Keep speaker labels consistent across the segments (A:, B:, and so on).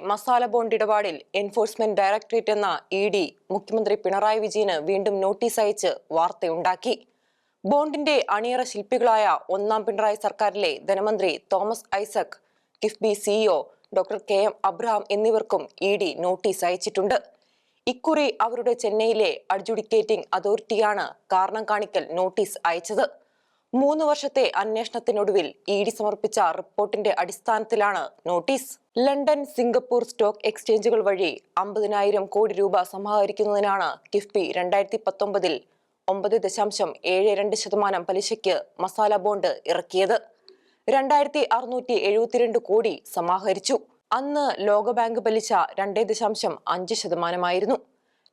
A: Masala bond ഇടപാടിൽ enforcement directorate എന്ന ED മുഖ്യമന്ത്രി പിണറായി വിജയന് വീണ്ടും നോട്ടീസ് അയച്ച് വാർത്തയുണ്ടാക്കി. ബോണ്ടിന്റെ അണിയറ ശില്പികളായ ഒന്നാം പിണറായി സർക്കാരിലെ ധനമന്ത്രി Thomas Isaac, KIIFB CEO doctor K M. Abraham എന്നിവർക്കും ഇഡി നോട്ടീസ് അയച്ചിട്ടുണ്ട്. ഇക്കുറി അവരുടെ ചെന്നൈയിലെ അഡ്ജുഡിക്കേറ്റിംഗ് അതോറിറ്റിയാണ് കാരണം കാണിക്കൽ നോട്ടീസ് അയച്ചത്. 3 വർഷത്തെ അന്വേഷണത്തിനൊടുവിൽ ഇഡി സമർപ്പിച്ച റിപ്പോർട്ടിന്റെ അടിസ്ഥാനത്തിലാണ് നോട്ടീസ്. ലണ്ടൻ, സിംഗപ്പൂർ സ്റ്റോക്ക് എക്സ്ചേഞ്ചുകൾ വഴി 50,000 കോടി രൂപ സമാഹരിക്കുന്നതിനാണ് കിഫ്ബി 2019-ൽ 9.72% പലിശയ്ക്ക് മസാല ബോണ്ട് ഇറക്കിയത്. 2,672 കോടി സമാഹരിച്ചു. അന്ന് ലോകബാങ്ക് പലിശ 2.5%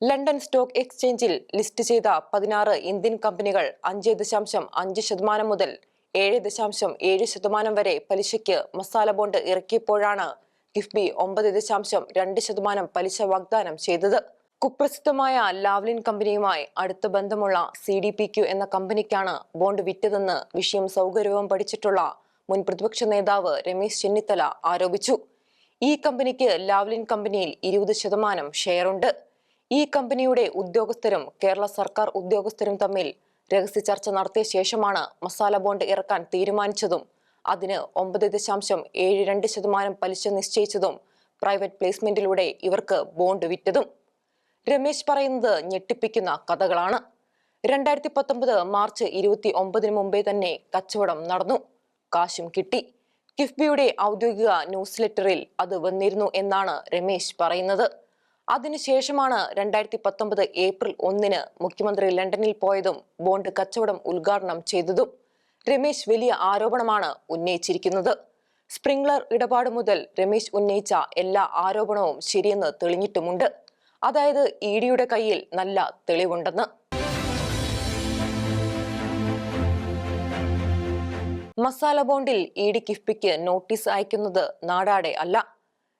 A: ലണ്ടൻ സ്റ്റോക്ക് എക്സ്ചേഞ്ചിൽ ലിസ്റ്റ് ചെയ്ത 16 ഇന്ത്യൻ കമ്പനികൾ 5.5% മുതൽ 7.7% വരെ പലിശയ്ക്ക് മസാല ബോണ്ട് ഇറക്കിയപ്പോഴാണ് കിഫ്ബി 9.2% പലിശ വാഗ്ദാനം ചെയ്തത്. കുപ്രസിദ്ധമായ ലാവ്ലിൻ കമ്പനിയുമായി അടുത്ത ബന്ധമുള്ള CDPQ എന്ന കമ്പനിക്കാണ് ബോണ്ട് വിറ്റതെന്ന് വിഷയം സൗകര്യവും പഠിച്ചിട്ടുള്ള മുൻ പ്രതിപക്ഷ നേതാവ് രമേശ് ചെന്നിത്തല ആരോപിച്ചു. ഈ കമ്പനിക്ക് ലാവ്ലിൻ കമ്പനിയിൽ 20% ഷെയറുണ്ട്. ഈ കമ്പനിയുടെ ഉദ്യോഗസ്ഥരും കേരള സർക്കാർ ഉദ്യോഗസ്ഥരും തമ്മിൽ രഹസ്യ ചർച്ച നടത്തിയ ശേഷമാണ് മസാല ബോണ്ട് ഇറക്കാൻ തീരുമാനിച്ചതും അതിന് 9.72% പലിശ നിശ്ചയിച്ചതും പ്രൈവറ്റ് പ്ലേസ്മെന്റിലൂടെ ഇവർക്ക് ബോണ്ട് വിറ്റതും. രമേശ് പറയുന്നത് ഞെട്ടിപ്പിക്കുന്ന കഥകളാണ്. 2019 മാർച്ച് 29 മുമ്പേ തന്നെ കച്ചവടം നടന്നു, കാശും കിട്ടി. കിഫ്ബിയുടെ ഔദ്യോഗിക ന്യൂസ് ലെറ്ററിൽ അത് വന്നിരുന്നു എന്നാണ് രമേശ് പറയുന്നത്. അതിനുശേഷമാണ് 2019 ഏപ്രിൽ 1-ന് മുഖ്യമന്ത്രി ലണ്ടനിൽ പോയതും ബോണ്ട് കച്ചവടം ഉദ്ഘാടനം ചെയ്തതും. രമേശ് വലിയ ആരോപണമാണ് ഉന്നയിച്ചിരിക്കുന്നത്. സ്പ്രിംഗ്ലർ ഇടപാട് മുതൽ രമേശ് ഉന്നയിച്ച എല്ലാ ആരോപണവും ശരിയെന്ന് തെളിഞ്ഞിട്ടുമുണ്ട്. അതായത് ഇഡിയുടെ കയ്യിൽ നല്ല തെളിവുണ്ടെന്ന്. മസാല ബോണ്ടിൽ ഇഡി കിഫ്ബിക്ക് നോട്ടീസ് അയക്കുന്നത് നാടാടെ അല്ല.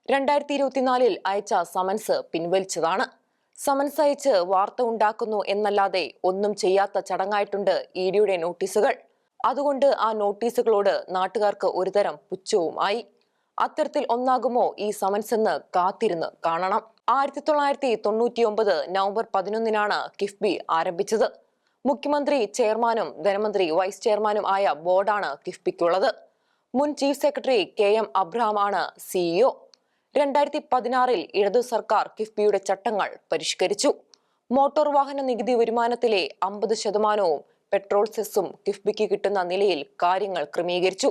A: 2024-ൽ അയച്ച സമൻസ് പിൻവലിച്ചതാണ്. സമൻസ് അയച്ച് വാർത്ത ഉണ്ടാക്കുന്നു എന്നല്ലാതെ ഒന്നും ചെയ്യാത്ത ചടങ്ങായിട്ടുണ്ട് ഇഡിയുടെ നോട്ടീസുകൾ. അതുകൊണ്ട് ആ നോട്ടീസുകളോട് നാട്ടുകാർക്ക് ഒരുതരം പുച്ഛവുമായി. അത്തരത്തിൽ ഒന്നാകുമോ ഈ സമൻസ് എന്ന് കാത്തിരുന്ന് കാണണം. 1999 നവംബർ 11-നാണ് കിഫ്ബി ആരംഭിച്ചത്. മുഖ്യമന്ത്രി ചെയർമാനും ധനമന്ത്രി വൈസ് ചെയർമാനും ആയ ബോർഡാണ് കിഫ്ബിക്കുള്ളത്. മുൻ ചീഫ് സെക്രട്ടറി K.M. അബ്രഹാം ആണ് സിഇഒ. 2016-ൽ ഇടതു സർക്കാർ കിഫ്ബിയുടെ ചട്ടങ്ങൾ പരിഷ്കരിച്ചു. മോട്ടോർ വാഹന നികുതി വരുമാനത്തിലെ 50%-വും പെട്രോൾ സെസ്സും കിഫ്ബിക്ക് കിട്ടുന്ന നിലയിൽ കാര്യങ്ങൾ ക്രമീകരിച്ചു.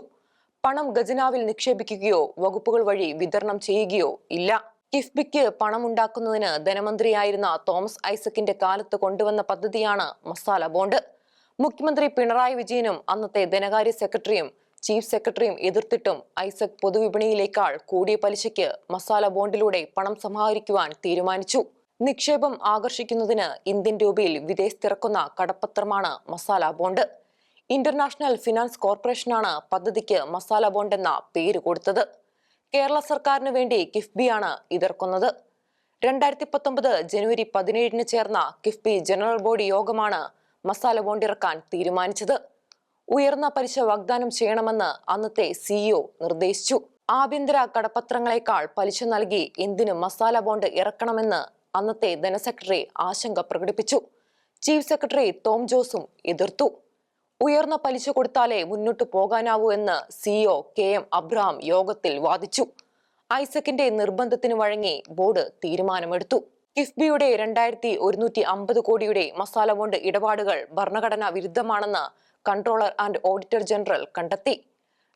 A: പണം ഖജനാവിൽ നിക്ഷേപിക്കുകയോ വകുപ്പുകൾ വഴി വിതരണം ചെയ്യുകയോ ഇല്ല. കിഫ്ബിക്ക് പണമുണ്ടാക്കുന്നതിന് ധനമന്ത്രിയായിരുന്ന തോമസ് ഐസക്കിന്റെ കാലത്ത് കൊണ്ടുവന്ന പദ്ധതിയാണ് മസാല ബോണ്ട്. മുഖ്യമന്ത്രി പിണറായി വിജയനും അന്നത്തെ ധനകാര്യ സെക്രട്ടറിയും ചീഫ് സെക്രട്ടറിയും എതിർത്തിട്ടും ഐസക് പൊതുവിപണിയിലേക്കാൾ കൂടിയ പലിശയ്ക്ക് മസാല ബോണ്ടിലൂടെ പണം സമാഹരിക്കുവാൻ തീരുമാനിച്ചു. നിക്ഷേപം ആകർഷിക്കുന്നതിന് ഇന്ത്യൻ രൂപയിൽ വിദേശത്തിറക്കുന്ന കടപ്പത്രമാണ് മസാല ബോണ്ട്. ഇന്റർനാഷണൽ ഫിനാൻസ് കോർപ്പറേഷനാണ് പദ്ധതിക്ക് മസാല ബോണ്ട് എന്ന പേര് കൊടുത്തത്. കേരള സർക്കാരിന് വേണ്ടി കിഫ്ബിയാണ് ഇതിറക്കുന്നത്. 2019 ജനുവരി 17-ന് ചേർന്ന കിഫ്ബി ജനറൽ ബോഡി യോഗമാണ് മസാല ബോണ്ട് ഇറക്കാൻ തീരുമാനിച്ചത്. ഉയർന്ന പലിശ വാഗ്ദാനം ചെയ്യണമെന്ന് അന്നത്തെ സിഇഒ നിർദ്ദേശിച്ചു. ആഭ്യന്തര കടപ്പത്രങ്ങളെക്കാൾ പലിശ നൽകി എന്തിന് മസാല ബോണ്ട് ഇറക്കണമെന്ന് അന്നത്തെ ധനസെക്രട്ടറി ആശങ്ക പ്രകടിപ്പിച്ചു. ചീഫ് സെക്രട്ടറി ടോം ജോസും എതിർത്തു. ഉയർന്ന പലിശ കൊടുത്താലേ മുന്നോട്ടു പോകാനാവൂ എന്ന് സിഇഒ K.M. അബ്രഹാം യോഗത്തിൽ വാദിച്ചു. ഐസക്കിന്റെ നിർബന്ധത്തിന് വഴങ്ങി ബോർഡ് തീരുമാനമെടുത്തു. കിഫ്ബിയുടെ 2,150 കോടിയുടെ മസാല ബോണ്ട് ഇടപാടുകൾ ഭരണഘടനാ വിരുദ്ധമാണെന്ന് കൺട്രോളർ ആൻഡ് ഓഡിറ്റർ ജനറൽ കണ്ടെത്തി.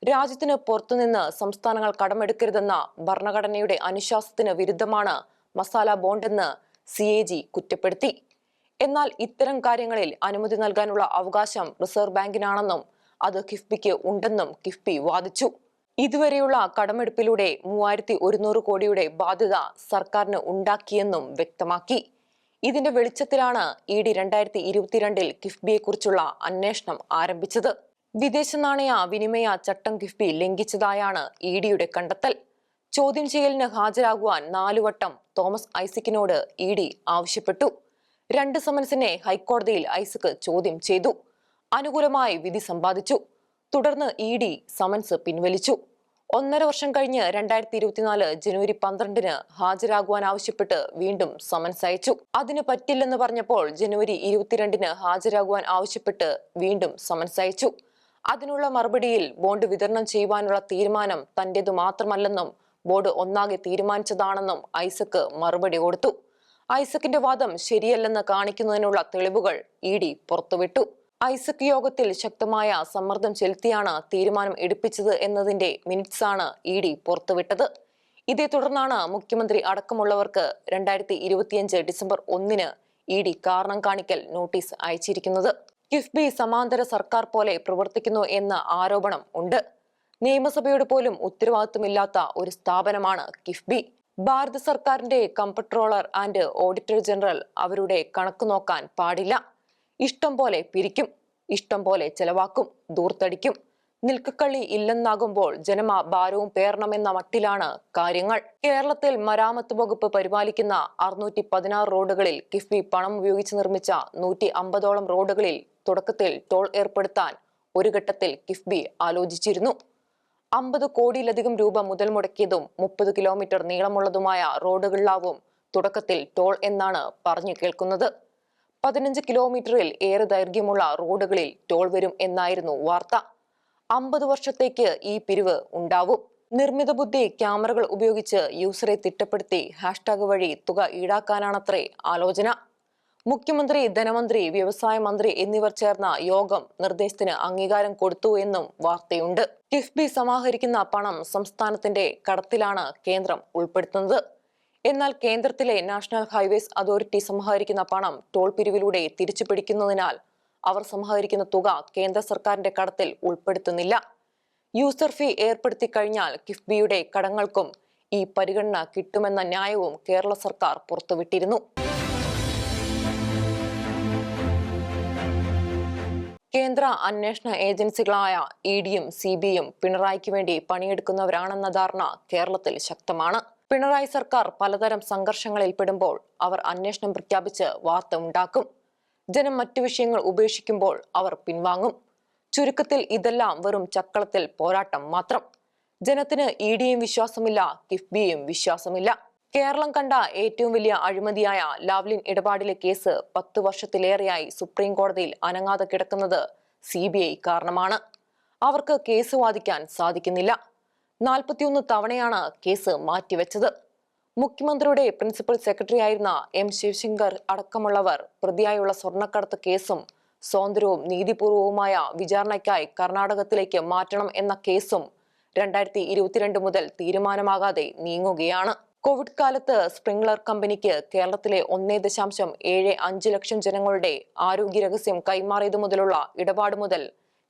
A: രാജ്യത്തിന് പുറത്തുനിന്ന് സംസ്ഥാനങ്ങൾ കടമെടുക്കരുതെന്ന ഭരണഘടനയുടെ അനുശാസനത്തിന് വിരുദ്ധമാണ് മസാല ബോണ്ടെന്ന് CAG കുറ്റപ്പെടുത്തി. എന്നാൽ ഇത്തരം കാര്യങ്ങളിൽ അനുമതി നൽകാനുള്ള അവകാശം റിസർവ് ബാങ്കിനാണെന്നും അത് കിഫ്ബിക്ക് ഉണ്ടെന്നും കിഫ്ബി വാദിച്ചു. ഇതുവരെയുള്ള കടമെടുപ്പിലൂടെ 3,100 കോടിയുടെ ബാധ്യത സർക്കാരിന് ഉണ്ടാക്കിയെന്നും വ്യക്തമാക്കി. ഇതിന്റെ വെളിച്ചത്തിലാണ് ഇഡി 2022-ൽ കിഫ്ബിയെക്കുറിച്ചുള്ള അന്വേഷണം ആരംഭിച്ചത്. വിദേശ നാണയ വിനിമയ ചട്ടം കിഫ്ബി ലംഘിച്ചതായാണ് ഇഡിയുടെ കണ്ടെത്തൽ. ചോദ്യം ചെയ്യലിന് ഹാജരാകുവാൻ 4 വട്ടം തോമസ് ഐസക്കിനോട് ഇഡി ആവശ്യപ്പെട്ടു. 2 സമൻസിനെ ഹൈക്കോടതിയിൽ ഐസക് ചോദ്യം ചെയ്തു. അനുകൂലമായി വിധി സമ്പാദിച്ചു. തുടർന്ന് ഇഡി സമൻസ് പിൻവലിച്ചു. 1.5 വർഷം കഴിഞ്ഞ് 2024 ജനുവരി 12-ന് ഹാജരാകുവാൻ ആവശ്യപ്പെട്ട് വീണ്ടും സമൻസ് അയച്ചു. അതിന് പറ്റില്ലെന്ന് പറഞ്ഞപ്പോൾ ജനുവരി 22-ന് ഹാജരാകുവാൻ ആവശ്യപ്പെട്ട് വീണ്ടും സമൻസ് അയച്ചു. അതിനുള്ള മറുപടിയിൽ ബോണ്ട് വിതരണം ചെയ്യുവാനുള്ള തീരുമാനം തന്റേതു മാത്രമല്ലെന്നും ബോർഡ് ഒന്നാകെ തീരുമാനിച്ചതാണെന്നും ഐസക് മറുപടി കൊടുത്തു. ഐസക്കിന്റെ വാദം ശരിയല്ലെന്ന് കാണിക്കുന്നതിനുള്ള തെളിവുകൾ ഇഡി പുറത്തുവിട്ടു. ഐസക് യോഗത്തിൽ ശക്തമായ സമ്മർദ്ദം ചെലുത്തിയാണ് തീരുമാനം എടുപ്പിച്ചത് എന്നതിന്റെ മിനിറ്റ്സാണ് ഇഡി പുറത്തുവിട്ടത്. ഇതേ തുടർന്നാണ് മുഖ്യമന്ത്രി അടക്കമുള്ളവർക്ക് 2025 ഡിസംബർ 1-ന് ഇഡി കാരണം കാണിക്കൽ നോട്ടീസ് അയച്ചിരിക്കുന്നത്. കിഫ്ബി സമാന്തര സർക്കാർ പോലെ പ്രവർത്തിക്കുന്നു എന്ന ആരോപണം ഉണ്ട്. നിയമസഭയോട് പോലും ഉത്തരവാദിത്വമില്ലാത്ത ഒരു സ്ഥാപനമാണ് കിഫ്ബി. ഭാരത സർക്കാരിന്റെ കംപ്ട്രോളർ ആൻഡ് ഓഡിറ്റർ ജനറൽ അവരുടെ കണക്ക് നോക്കാൻ പാടില്ല. ഇഷ്ടം പോലെ പിരിക്കും, ഇഷ്ടം പോലെ ചെലവാക്കും, ദൂർത്തടിക്കും. നിൽക്കക്കള്ളി ഇല്ലെന്നാകുമ്പോൾ ജനമ ഭാരവും പേറണമെന്ന മട്ടിലാണ് കാര്യങ്ങൾ. കേരളത്തിൽ മരാമത്ത് വകുപ്പ് പരിപാലിക്കുന്ന 616 റോഡുകളിൽ കിഫ്ബി പണം ഉപയോഗിച്ച് നിർമ്മിച്ച 150ഓളം റോഡുകളിൽ തുടക്കത്തിൽ ടോൾ ഏർപ്പെടുത്താൻ ഒരു ഘട്ടത്തിൽ കിഫ്ബി ആലോചിച്ചിരുന്നു. 50 കോടിയിലധികം രൂപ മുതൽ മുടക്കിയതും 30 കിലോമീറ്റർ നീളമുള്ളതുമായ റോഡുകളിലാവും തുടക്കത്തിൽ ടോൾ എന്നാണ് പറഞ്ഞു കേൾക്കുന്നത്. 15 കിലോമീറ്ററിൽ ഏറെ ദൈർഘ്യമുള്ള റോഡുകളിൽ ടോൾ വരും എന്നായിരുന്നു വാർത്ത. 50 വർഷത്തേക്ക് ഈ പിരിവ് ഉണ്ടാവും. നിർമ്മിത ബുദ്ധി ക്യാമറകൾ ഉപയോഗിച്ച് യൂസറെ തിട്ടപ്പെടുത്തി ഹാഷ്ടാഗ് വഴി തുക ഈടാക്കാനാണത്രേ ആലോചന. മുഖ്യമന്ത്രി, ധനമന്ത്രി, വ്യവസായ മന്ത്രി എന്നിവർ ചേർന്ന യോഗം നിർദ്ദേശത്തിന് അംഗീകാരം കൊടുത്തു എന്നും വാർത്തയുണ്ട്. കിഫ്ബി സമാഹരിക്കുന്ന പണം സംസ്ഥാനത്തിന്റെ കടത്തിലാണ് കേന്ദ്രം ഉൾപ്പെടുത്തുന്നത്. എന്നാൽ കേന്ദ്രത്തിലെ നാഷണൽ ഹൈവേസ് അതോറിറ്റി സമാഹരിക്കുന്ന പണം ടോൾ പിരിവിലൂടെ തിരിച്ചു പിടിക്കുന്നതിനാൽ അവർ സമാഹരിക്കുന്ന തുക കേന്ദ്ര സർക്കാരിന്റെ കടത്തിൽ ഉൾപ്പെടുത്തുന്നില്ല. യൂസർ ഫീ ഏർപ്പെടുത്തി കഴിഞ്ഞാൽ കിഫ്ബിയുടെ കടങ്ങൾക്കും ഈ പരിഗണന കിട്ടുമെന്ന ന്യായവും കേരള സർക്കാർ പുറത്തുവിട്ടിരുന്നു. കേന്ദ്ര അന്വേഷണ ഏജൻസികളായ ഇഡിയും സിബിഐയും പിണറായിക്ക് വേണ്ടി പണിയെടുക്കുന്നവരാണെന്ന ധാരണ കേരളത്തിൽ ശക്തമാണ്. പിണറായി സർക്കാർ പലതരം സംഘർഷങ്ങളിൽ പെടുമ്പോൾ അവർ അന്വേഷണം പ്രഖ്യാപിച്ച് വാർത്ത ഉണ്ടാക്കും. ജനം മറ്റു വിഷയങ്ങൾ ഉപേക്ഷിക്കുമ്പോൾ അവർ പിൻവാങ്ങും. ചുരുക്കത്തിൽ ഇതെല്ലാം വെറും ചക്കളത്തിൽ പോരാട്ടം മാത്രം. ജനത്തിന് ഇഡിയും വിശ്വാസമില്ല, കിഫ്ബിയും വിശ്വാസമില്ല. കേരളം കണ്ട ഏറ്റവും വലിയ അഴിമതിയായ ലാവ്ലിൻ ഇടപാടിലെ കേസ് 10 വർഷത്തിലേറെയായി സുപ്രീം കോടതിയിൽ അനങ്ങാതെ കിടക്കുന്നത് സിബിഐ കാരണമാണ്. അവർക്ക് കേസ് വാദിക്കാൻ സാധിക്കുന്നില്ല. 41 തവണയാണ് കേസ് മാറ്റിവെച്ചത്. മുഖ്യമന്ത്രിയുടെ പ്രിൻസിപ്പൽ സെക്രട്ടറി ആയിരുന്ന എം ശിവശങ്കർ അടക്കമുള്ളവർ പ്രതിയായുള്ള സ്വർണ്ണക്കടത്ത് കേസും സ്വതന്ത്രവും നീതിപൂർവവുമായ വിചാരണയ്ക്കായി കർണാടകത്തിലേക്ക് മാറ്റണം എന്ന കേസും 2022 മുതൽ തീരുമാനമാകാതെ നീങ്ങുകയാണ്. കോവിഡ് കാലത്ത് സ്പ്രിംഗ്ലർ കമ്പനിക്ക് കേരളത്തിലെ 1.75 ലക്ഷം ജനങ്ങളുടെ ആരോഗ്യ രഹസ്യം കൈമാറിയതു മുതലുള്ള ഇടപാട് മുതൽ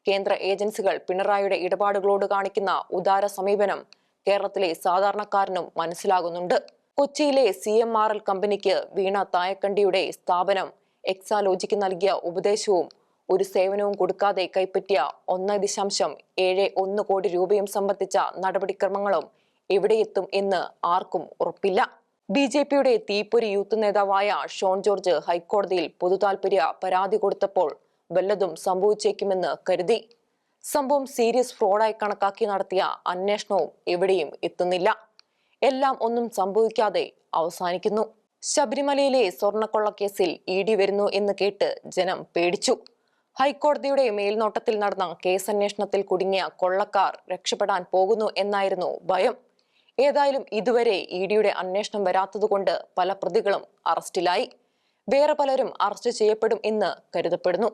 A: കേന്ദ്ര ഏജൻസികൾ പിണറായിയുടെ ഇടപാടുകളോട് കാണിക്കുന്ന ഉദാര സമീപനം കേരളത്തിലെ സാധാരണക്കാരനും മനസ്സിലാകുന്നുണ്ട്. കൊച്ചിയിലെ CMRL കമ്പനിക്ക് വീണ തായക്കണ്ടിയുടെ സ്ഥാപനം എക്സാലോജിക്ക് നൽകിയ ഉപദേശവും ഒരു സേവനവും കൊടുക്കാതെ കൈപ്പറ്റിയ 1.71 കോടി രൂപയും സംബന്ധിച്ച നടപടിക്രമങ്ങളും എവിടെയെത്തും എന്ന് ആർക്കും ഉറപ്പില്ല. BJPയുടെ തീപ്പൊരി യൂത്ത് നേതാവായ ഷോൺ ജോർജ് ഹൈക്കോടതിയിൽ പൊതുതാൽപര്യ പരാതി കൊടുത്തപ്പോൾ വല്ലതും സംഭവിച്ചേക്കുമെന്ന് കരുതി. സംഭവം സീരിയസ് ഫ്രോഡായി കണക്കാക്കി നടത്തിയ അന്വേഷണവും എവിടെയും എത്തുന്നില്ല. എല്ലാം ഒന്നും സംഭവിക്കാതെ അവസാനിക്കുന്നു. ശബരിമലയിലെ സ്വർണ്ണക്കൊള്ളക്കേസിൽ ഇഡി വരുന്നു എന്ന് കേട്ട് ജനം പേടിച്ചു. ഹൈക്കോടതിയുടെ മേൽനോട്ടത്തിൽ നടന്ന കേസന്വേഷണത്തിൽ കുടുങ്ങിയ കൊള്ളക്കാർ രക്ഷപ്പെടാൻ പോകുന്നു എന്നായിരുന്നു ഭയം. ഏതായാലും ഇതുവരെ ഇഡിയുടെ അന്വേഷണം വരാത്തതുകൊണ്ട് പല പ്രതികളും അറസ്റ്റിലായി. വേറെ പലരും അറസ്റ്റ് ചെയ്യപ്പെടും എന്ന് കരുതപ്പെടുന്നു.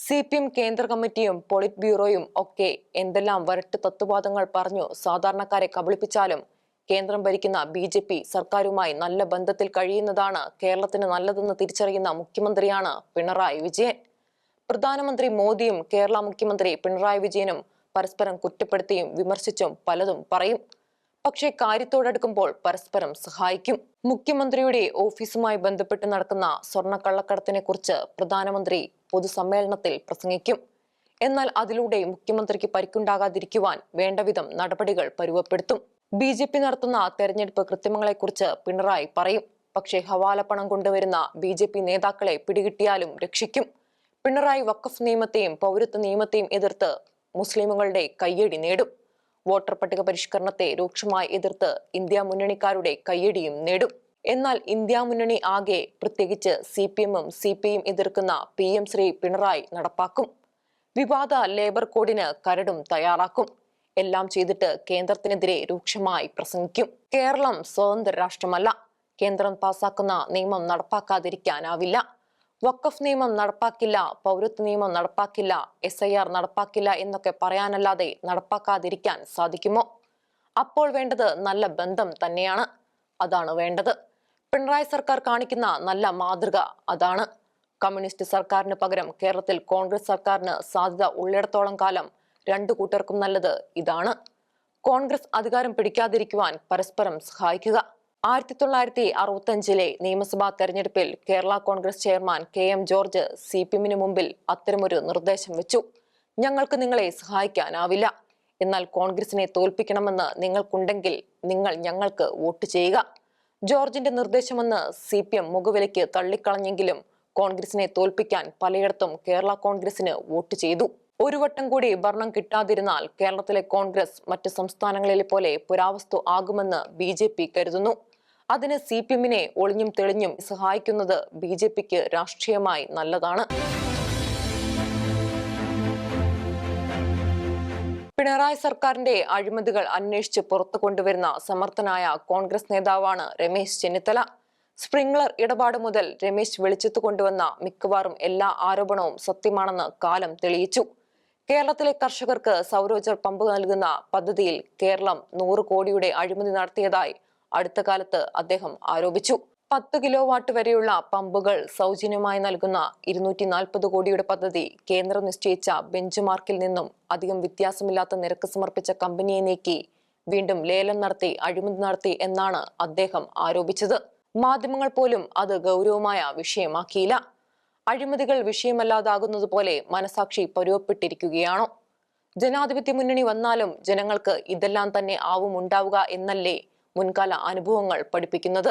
A: CPM കേന്ദ്ര കമ്മിറ്റിയും പോളിറ്റ് ബ്യൂറോയും ഒക്കെ എന്തെല്ലാം വരട്ട് തത്വവാദങ്ങൾ പറഞ്ഞു സാധാരണക്കാരെ കബളിപ്പിച്ചാലും കേന്ദ്രം ഭരിക്കുന്ന BJP സർക്കാരുമായി നല്ല ബന്ധത്തിൽ കഴിയുന്നതാണ് കേരളത്തിന് നല്ലതെന്ന് തിരിച്ചറിയുന്ന മുഖ്യമന്ത്രിയാണ് പിണറായി വിജയൻ. പ്രധാനമന്ത്രി മോദിയും കേരള മുഖ്യമന്ത്രി പിണറായി വിജയനും പരസ്പരം കുറ്റപ്പെടുത്തിയും വിമർശിച്ചും പലതും പറയും. പക്ഷേ കാര്യത്തോടടുക്കുമ്പോൾ പരസ്പരം സഹായിക്കും. മുഖ്യമന്ത്രിയുടെ ഓഫീസുമായി ബന്ധപ്പെട്ട് നടക്കുന്ന സ്വർണ്ണക്കള്ളക്കടത്തിനെ കുറിച്ച് പ്രധാനമന്ത്രി പൊതുസമ്മേളനത്തിൽ പ്രസംഗിക്കും. എന്നാൽ അതിലൂടെ മുഖ്യമന്ത്രിക്ക് പരിക്കുണ്ടാകാതിരിക്കുവാൻ വേണ്ടവിധം നടപടികൾ പരുവപ്പെടുത്തും. BJP നടത്തുന്ന തെരഞ്ഞെടുപ്പ് കൃത്രിമങ്ങളെക്കുറിച്ച് പിണറായി പറയും. പക്ഷേ ഹവാല പണം കൊണ്ടുവരുന്ന BJP നേതാക്കളെ പിടികിട്ടിയാലും രക്ഷിക്കും. പിണറായി വഖഫ് നിയമത്തെയും പൗരത്വ നിയമത്തെയും എതിർത്ത് മുസ്ലിമുകളുടെ കയ്യടി നേടും. വോട്ടർ പട്ടിക പരിഷ്കരണത്തെ രൂക്ഷമായി എതിർത്ത് ഇന്ത്യ മുന്നണിക്കാരുടെ കയ്യടിയും നേടും. എന്നാൽ ഇന്ത്യ മുന്നണി ആകെ, പ്രത്യേകിച്ച് CPM-ഉം CPI-യും എതിർക്കുന്ന PM ശ്രീ പിണറായി നടപ്പാക്കും. വിവാദ ലേബർ കോഡിന് കരടും തയ്യാറാക്കും. എല്ലാം ചെയ്തിട്ട് കേന്ദ്രത്തിനെതിരെ രൂക്ഷമായി പ്രസംഗിക്കും. കേരളം സ്വതന്ത്ര രാഷ്ട്രമല്ല. കേന്ദ്രം പാസാക്കുന്ന നിയമം നടപ്പാക്കാതിരിക്കാനാവില്ല. വഖഫ് നിയമം നടപ്പാക്കില്ല, പൗരത്വ നിയമം നടപ്പാക്കില്ല, SIR നടപ്പാക്കില്ല എന്നൊക്കെ പറയാനല്ലാതെ നടപ്പാക്കാതിരിക്കാൻ സാധിക്കുമോ? അപ്പോൾ വേണ്ടത് നല്ല ബന്ധം തന്നെയാണ്. അതാണ് വേണ്ടത്. പിണറായി സർക്കാർ കാണിക്കുന്ന നല്ല മാതൃക അതാണ്. കമ്മ്യൂണിസ്റ്റ് സർക്കാരിന് പകരം കേരളത്തിൽ കോൺഗ്രസ് സർക്കാരിന് സാധ്യത ഉള്ളിടത്തോളം കാലം രണ്ടു കൂട്ടർക്കും നല്ലത് ഇതാണ്. കോൺഗ്രസ് അധികാരം പിടിക്കാതിരിക്കുവാൻ പരസ്പരം സഹായിക്കുക. 1965 നിയമസഭാ തെരഞ്ഞെടുപ്പിൽ കേരള കോൺഗ്രസ് ചെയർമാൻ KM ജോർജ് CPM-ന് മുമ്പിൽ അത്തരമൊരു നിർദ്ദേശം വെച്ചു. ഞങ്ങൾക്ക് നിങ്ങളെ സഹായിക്കാനാവില്ല. എന്നാൽ കോൺഗ്രസിനെ തോൽപ്പിക്കണമെന്ന് നിങ്ങൾക്കുണ്ടെങ്കിൽ നിങ്ങൾ ഞങ്ങൾക്ക് വോട്ട് ചെയ്യുക. ജോർജിന്റെ നിർദ്ദേശമെന്ന് CPM മുഖവിലയ്ക്ക് തള്ളിക്കളഞ്ഞെങ്കിലും കോൺഗ്രസിനെ തോൽപ്പിക്കാൻ പലയിടത്തും കേരള കോൺഗ്രസിന് വോട്ട് ചെയ്തു. ഒരു വട്ടം കൂടി ഭരണം കിട്ടാതിരുന്നാൽ കേരളത്തിലെ കോൺഗ്രസ് മറ്റ് സംസ്ഥാനങ്ങളിലെ പോലെ പുരാവസ്തു ആകുമെന്ന് BJP കരുതുന്നു. അതിന് CPM-നെ ഒളിഞ്ഞും തെളിഞ്ഞും സഹായിക്കുന്നത് BJPക്ക് രാഷ്ട്രീയമായി നല്ലതാണ്. പിണറായി സർക്കാരിന്റെ അഴിമതികൾ അന്വേഷിച്ച് പുറത്തു കൊണ്ടുവരുന്ന സമർത്ഥനായ കോൺഗ്രസ് നേതാവാണ് രമേശ് ചെന്നിത്തല. സ്പ്രിംഗ്ലർ ഇടപാട് മുതൽ രമേശ് വെളിച്ചത്ത് കൊണ്ടുവന്ന മിക്കവാറും എല്ലാ ആരോപണവും സത്യമാണെന്ന് കാലം തെളിയിച്ചു. കേരളത്തിലെ കർഷകർക്ക് സൗരോർജ്ജ പമ്പ് നൽകുന്ന പദ്ധതിയിൽ കേരളം 100 കോടിയുടെ അഴിമതി നടത്തിയതായി അടുത്ത കാലത്ത് അദ്ദേഹം ആരോപിച്ചു. 10 കിലോവാട്ട് വരെയുള്ള പമ്പുകൾ സൗജന്യമായി നൽകുന്ന 240 കോടിയുടെ പദ്ധതി കേന്ദ്രം നിശ്ചയിച്ച ബെഞ്ച് മാർക്കിൽ നിന്നും അധികം വ്യത്യാസമില്ലാത്ത നിരക്ക് സമർപ്പിച്ച കമ്പനിയെ നീക്കി വീണ്ടും ലേലം നടത്തി അഴിമതി നടത്തി എന്നാണ് അദ്ദേഹം ആരോപിച്ചത്. മാധ്യമങ്ങൾ പോലും അത് ഗൗരവമായ വിഷയമാക്കിയില്ല. അഴിമതികൾ വിഷയമല്ലാതാകുന്നതുപോലെ മനസാക്ഷി പരുവപ്പെട്ടിരിക്കുകയാണോ? ജനാധിപത്യ മുന്നണി വന്നാലും ജനങ്ങൾക്ക് ഇതെല്ലാം തന്നെ ആവും ഉണ്ടാവുക എന്നല്ലേ മുൻകാല അനുഭവങ്ങൾ പഠിപ്പിക്കുന്നത്?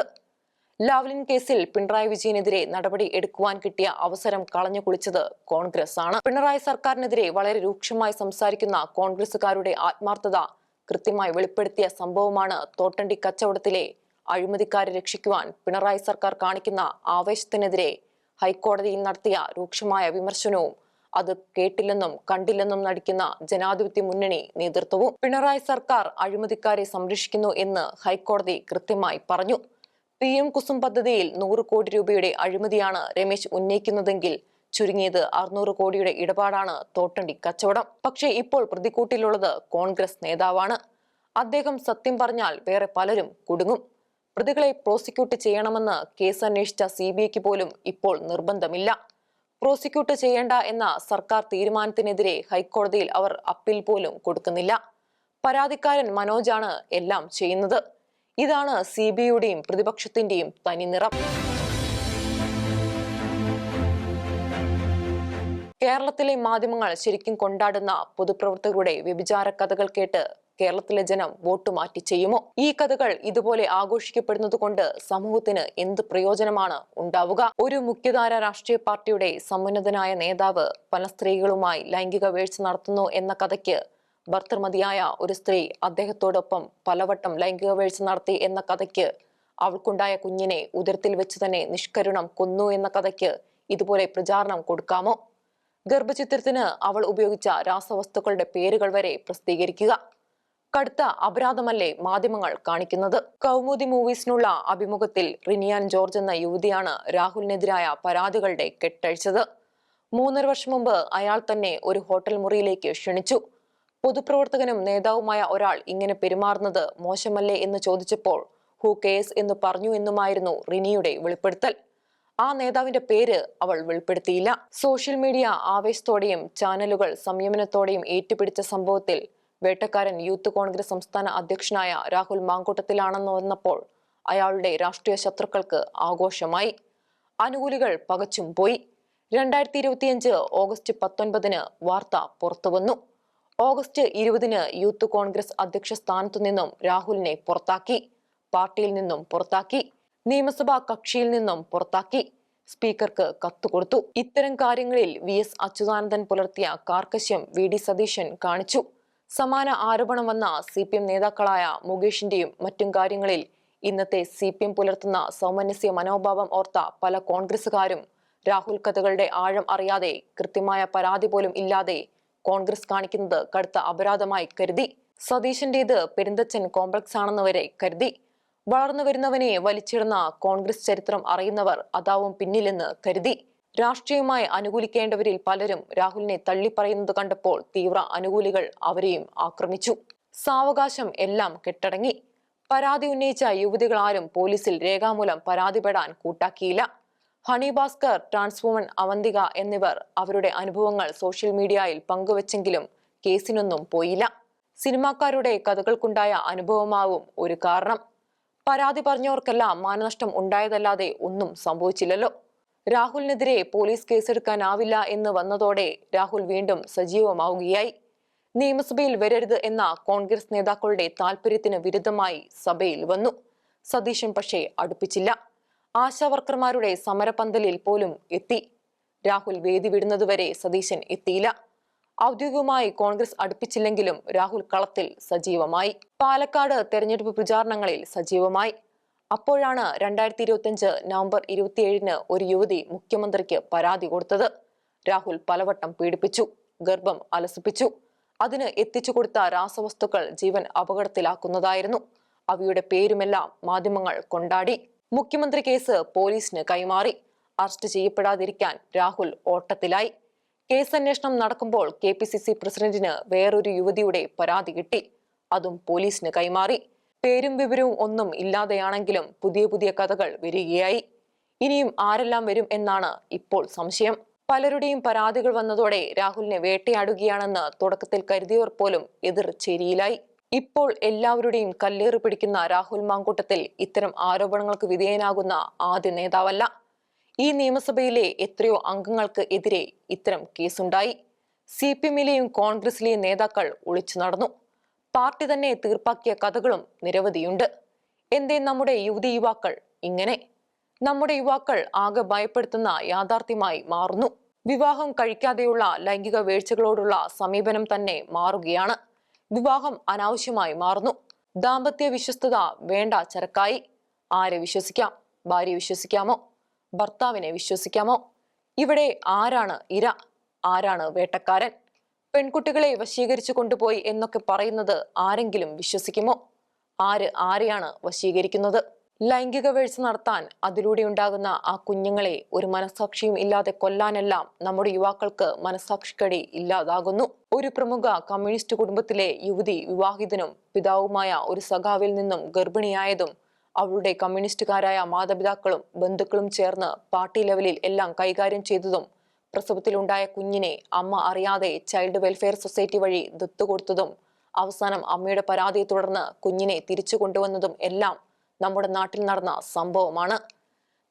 A: ലാവ്ലിൻ കേസിൽ പിണറായി വിജയനെതിരെ നടപടി എടുക്കുവാൻ കിട്ടിയ അവസരം കളഞ്ഞു കുളിച്ചത് കോൺഗ്രസ് ആണ്. പിണറായി സർക്കാരിനെതിരെ വളരെ രൂക്ഷമായി സംസാരിക്കുന്ന കോൺഗ്രസുകാരുടെ ആത്മാർത്ഥത കൃത്യമായി വെളിപ്പെടുത്തിയ സംഭവമാണ് തോട്ടണ്ടി കച്ചവടത്തിലെ അഴിമതിക്കാരെ രക്ഷിക്കുവാൻ പിണറായി സർക്കാർ കാണിക്കുന്ന ആവേശത്തിനെതിരെ ഹൈക്കോടതിയിൽ നടത്തിയ രൂക്ഷമായ വിമർശനവും അത് കേട്ടില്ലെന്നും കണ്ടില്ലെന്നും നടിക്കുന്ന ജനാധിപത്യ മുന്നണി നേതൃത്വവും. പിണറായി സർക്കാർ അഴിമതിക്കാരെ സംരക്ഷിക്കുന്നു എന്ന് ഹൈക്കോടതി കൃത്യമായി പറഞ്ഞു. PM കുസും പദ്ധതിയിൽ 100 കോടി രൂപയുടെ അഴിമതിയാണ് രമേശ് ഉന്നയിക്കുന്നതെങ്കിൽ ചുരുങ്ങിയത് 600 കോടിയുടെ ഇടപാടാണ് തോട്ടണ്ടി കച്ചവടം. പക്ഷേ ഇപ്പോൾ പ്രതിക്കൂട്ടിലുള്ളത് കോൺഗ്രസ് നേതാവാണ്. അദ്ദേഹം സത്യം പറഞ്ഞാൽ വേറെ പലരും കുടുങ്ങും. പ്രതികളെ പ്രോസിക്യൂട്ട് ചെയ്യണമെന്ന് കേസ് അന്വേഷിച്ച CBIക്ക് പോലും ഇപ്പോൾ നിർബന്ധമില്ല. പ്രോസിക്യൂട്ട് ചെയ്യേണ്ട എന്ന സർക്കാർ തീരുമാനത്തിനെതിരെ ഹൈക്കോടതിയിൽ അവർ അപ്പീൽ പോലും കൊടുക്കുന്നില്ല. പരാതിക്കാരൻ മനോജാണ് എല്ലാം ചെയ്യുന്നത്. ഇതാണ് CBIയുടെയും പ്രതിപക്ഷത്തിന്റെയും തനിനിറം. കേരളത്തിലെ മാധ്യമങ്ങൾ ശരിക്കും കൊണ്ടാടുന്ന പൊതുപ്രവർത്തകരുടെ വ്യഭിചാര കഥകൾ കേട്ട് കേരളത്തിലെ ജനം വോട്ട് മാറ്റി ചെയ്യുമോ? ഈ കഥകൾ ഇതുപോലെ ആഘോഷിക്കപ്പെടുന്നത് കൊണ്ട് സമൂഹത്തിന് എന്ത് പ്രയോജനമാണ് ഉണ്ടാവുക? ഒരു മുഖ്യധാര രാഷ്ട്രീയ പാർട്ടിയുടെ സമുന്നതനായ നേതാവ് പല സ്ത്രീകളുമായി ലൈംഗിക വീഴ്ച നടത്തുന്നു എന്ന കഥയ്ക്ക്, ഭർത്തൃമതിയായ ഒരു സ്ത്രീ അദ്ദേഹത്തോടൊപ്പം പലവട്ടം ലൈംഗിക വീഴ്ച നടത്തി എന്ന കഥയ്ക്ക്, അവൾക്കുണ്ടായ കുഞ്ഞിനെ ഉദരത്തിൽ വെച്ച് തന്നെ നിഷ്കരുണം കൊന്നു എന്ന കഥയ്ക്ക് ഇതുപോലെ പ്രചാരണം കൊടുക്കാമോ? ഗർഭചിത്രത്തിന് അവൾ ഉപയോഗിച്ച രാസവസ്തുക്കളുടെ പേരുകൾ വരെ പ്രസിദ്ധീകരിക്കുക കടുത്ത അപരാധമല്ലേ മാധ്യമങ്ങൾ കാണിക്കുന്നത്? കൗമുദി മൂവീസിനുള്ള അഭിമുഖത്തിൽ റിനിയാൻ ജോർജ് എന്ന യുവതിയാണ് രാഹുലിനെതിരായ പരാതികളുടെ കെട്ടഴിച്ചത്. 3.5 വർഷം മുമ്പ് അയാൾ തന്നെ ഒരു ഹോട്ടൽ മുറിയിലേക്ക് ക്ഷണിച്ചു. പൊതുപ്രവർത്തകനും നേതാവുമായ ഒരാൾ ഇങ്ങനെ പെരുമാറുന്നത് മോശമല്ലേ എന്ന് ചോദിച്ചപ്പോൾ ഹൂ കെയേഴ്സ് എന്ന് പറഞ്ഞു എന്നുമായിരുന്നു റിനിയുടെ വെളിപ്പെടുത്തൽ. ആ നേതാവിന്റെ പേര് അവൾ വെളിപ്പെടുത്തിയില്ല. സോഷ്യൽ മീഡിയ ആവേശത്തോടെയും ചാനലുകൾ സംയമനത്തോടെയും ഏറ്റുപിടിച്ച സംഭവത്തിൽ വേട്ടക്കാരൻ യൂത്ത് കോൺഗ്രസ് സംസ്ഥാന അധ്യക്ഷനായ രാഹുൽ മാങ്കൂട്ടത്തിലാണെന്ന് വന്നപ്പോൾ അയാളുടെ രാഷ്ട്രീയ ശത്രുക്കൾക്ക് ആഘോഷമായി. അനുകൂലികൾ പകച്ചും പോയി. 2025 ഓഗസ്റ്റ് 19 വാർത്ത പുറത്തുവന്നു. ഓഗസ്റ്റ് 20 യൂത്ത് കോൺഗ്രസ് അധ്യക്ഷ സ്ഥാനത്തു നിന്നും രാഹുലിനെ പുറത്താക്കി. പാർട്ടിയിൽ നിന്നും പുറത്താക്കി. നിയമസഭാ കക്ഷിയിൽ നിന്നും പുറത്താക്കി. സ്പീക്കർക്ക് കത്തുകൊടുത്തു. ഇത്തരം കാര്യങ്ങളിൽ VS അച്യുതാനന്ദൻ പുലർത്തിയ കാർക്കശ്യം VD സതീശൻ കാണിച്ചു. സമാന ആരോപണം വന്ന CPM നേതാക്കളായ മുകേഷിന്റെയും മറ്റും കാര്യങ്ങളിൽ ഇന്നത്തെ CPM പുലർത്തുന്ന സൗമനസ്യ മനോഭാവം ഓർത്ത പല കോൺഗ്രസുകാരും രാഹുൽ കഥകളുടെ ആഴം അറിയാതെ, കൃത്യമായ പരാതി പോലും ഇല്ലാതെ കോൺഗ്രസ് കാണിക്കുന്നത് കടുത്ത അപരാധമായി കരുതി. സതീശന്റേത് പെരുന്തച്ചൻ കോംപ്ലക്സ് ആണെന്ന് വരെ കരുതി. വളർന്നു വരുന്നവനെ വലിച്ചിടുന്ന കോൺഗ്രസ് ചരിത്രം അറിയുന്നവർ അതാവും പിന്നിലെന്ന് കരുതി. രാഷ്ട്രീയമായി അനുകൂലിക്കേണ്ടവരിൽ പലരും രാഹുലിനെ തള്ളിപ്പറയുന്നത് കണ്ടപ്പോൾ തീവ്ര അനുകൂലികൾ അവരെയും ആക്രമിച്ചു. സാവകാശം എല്ലാം കെട്ടടങ്ങി. പരാതി ഉന്നയിച്ച യുവതികളാരും പോലീസിൽ രേഖാമൂലം പരാതിപ്പെടാൻ കൂട്ടാക്കിയില്ല. ഹണി ഭാസ്കർ, ട്രാൻസ്വുമൺ അവന്തിക എന്നിവർ അവരുടെ അനുഭവങ്ങൾ സോഷ്യൽ മീഡിയയിൽ പങ്കുവച്ചെങ്കിലും കേസിനൊന്നും പോയില്ല. സിനിമാക്കാരുടെ കഥകൾക്കുണ്ടായ അനുഭവമാവും ഒരു കാരണം. പരാതി പറഞ്ഞവർക്കെല്ലാം മാനനഷ്ടം ഉണ്ടായതല്ലാതെ ഒന്നും സംഭവിച്ചില്ലല്ലോ. രാഹുലിനെതിരെ പോലീസ് കേസെടുക്കാനാവില്ല എന്ന് വന്നതോടെ രാഹുൽ വീണ്ടും സജീവമാവുകയായി. നിയമസഭയിൽ വരരുത് എന്ന കോൺഗ്രസ് നേതാക്കളുടെ താൽപര്യത്തിന് വിരുദ്ധമായി സഭയിൽ വന്നു. സതീശൻ പക്ഷേ അടുപ്പിച്ചില്ല. ആശാവർക്കർമാരുടെ സമരപന്തലിൽ പോലും എത്തി. രാഹുൽ വേദി വിടുന്നതുവരെ സതീശൻ എത്തിയില്ല. ഔദ്യോഗികമായി കോൺഗ്രസ് അടുപ്പിച്ചില്ലെങ്കിലും രാഹുൽ കളത്തിൽ സജീവമായി. പാലക്കാട് തെരഞ്ഞെടുപ്പ് പ്രചാരണങ്ങളിൽ സജീവമായി. അപ്പോഴാണ് 2025 നവംബർ 27 ഒരു യുവതി മുഖ്യമന്ത്രിക്ക് പരാതി കൊടുത്തത്. രാഹുൽ പലവട്ടം പീഡിപ്പിച്ചു, ഗർഭം അലസിപ്പിച്ചു. അതിന് എത്തിച്ചു കൊടുത്ത രാസവസ്തുക്കൾ ജീവൻ അപകടത്തിലാക്കുന്നതായിരുന്നു. അവയുടെ പേരുമെല്ലാം മാധ്യമങ്ങൾ കൊണ്ടാടി. മുഖ്യമന്ത്രി കേസ് പോലീസിന് കൈമാറി. അറസ്റ്റ് ചെയ്യപ്പെടാതിരിക്കാൻ രാഹുൽ ഓട്ടത്തിലായി. കേസ് അന്വേഷണം നടക്കുമ്പോൾ KPCC പ്രസിഡന്റിന് വേറൊരു യുവതിയുടെ പരാതി കിട്ടി. അതും പോലീസിന് കൈമാറി. പേരും വിവരവും ഒന്നും ഇല്ലാതെയാണെങ്കിലും പുതിയ പുതിയ കഥകൾ വരികയായി. ഇനിയും ആരെല്ലാം വരും എന്നാണ് ഇപ്പോൾ സംശയം. പലരുടെയും പരാതികൾ വന്നതോടെ രാഹുലിനെ വേട്ടയാടുകയാണെന്ന് തുടക്കത്തിൽ കരുതിയവർ പോലും എതിർ ചേരിയിലായി. ഇപ്പോൾ എല്ലാവരുടെയും കല്ലേറ് പിടിക്കുന്ന രാഹുൽ മാങ്കൂട്ടത്തിൽ ഇത്തരം ആരോപണങ്ങൾക്ക് വിധേയനാകുന്ന ആദ്യ നേതാവല്ല. ഈ നിയമസഭയിലെ എത്രയോ അംഗങ്ങൾക്ക് എതിരെ ഇത്തരം കേസുണ്ടായി. CPMലെയും കോൺഗ്രസിലെയും നേതാക്കൾ ഒളിച്ചു നടന്നു. പാർട്ടി തന്നെ തീർപ്പാക്കിയ കഥകളും നിരവധിയുണ്ട്. എന്തേ നമ്മുടെ യുവാക്കൾ ഇങ്ങനെ? നമ്മുടെ യുവാക്കൾ ആകെ ഭയപ്പെടുത്തുന്ന യാഥാർത്ഥ്യമായി മാറുന്നു. വിവാഹം കഴിക്കാതെയുള്ള ലൈംഗിക വീഴ്ചകളോടുള്ള സമീപനം തന്നെ മാറുകയാണ്. വിവാഹം അനാവശ്യമായി മാറുന്നു. ദാമ്പത്യ വിശ്വസ്തത വേണ്ട ചരക്കായി. ആരെ വിശ്വസിക്കാം? ഭാര്യയെ വിശ്വസിക്കാമോ? ഭർത്താവിനെ വിശ്വസിക്കാമോ? ഇവിടെ ആരാണ് ഇര? ആരാണ് വേട്ടക്കാരൻ? പെൺകുട്ടികളെ വശീകരിച്ചു കൊണ്ടുപോയി എന്നൊക്കെ പറയുന്നത് ആരെങ്കിലും വിശ്വസിക്കുമോ? ആരെയാണ് വശീകരിക്കുന്നത്? ലൈംഗിക വീഴ്ച നടത്താൻ, അതിലൂടെ ഉണ്ടാകുന്ന ആ കുഞ്ഞുങ്ങളെ ഒരു മനസാക്ഷിയും ഇല്ലാതെ കൊല്ലാനെല്ലാം നമ്മുടെ യുവാക്കൾക്ക് മനസാക്ഷിക്കടി ഇല്ലാതാകുന്നു. ഒരു പ്രമുഖ കമ്മ്യൂണിസ്റ്റ് കുടുംബത്തിലെ യുവതി വിവാഹിതനും പിതാവുമായ ഒരു സഖാവിൽ നിന്നും ഗർഭിണിയായതും അവളുടെ കമ്മ്യൂണിസ്റ്റുകാരായ മാതാപിതാക്കളും ബന്ധുക്കളും ചേർന്ന് പാർട്ടി ലെവലിൽ എല്ലാം കൈകാര്യം ചെയ്തതും, പ്രസവത്തിലുണ്ടായ കുഞ്ഞിനെ അമ്മ അറിയാതെ ചൈൽഡ് വെൽഫെയർ സൊസൈറ്റി വഴി ദത്തു കൊടുത്തതും, അവസാനം അമ്മയുടെ പരാതിയെ തുടർന്ന് കുഞ്ഞിനെ തിരിച്ചു കൊണ്ടുവന്നതും എല്ലാം നമ്മുടെ നാട്ടിൽ നടന്ന സംഭവമാണ്.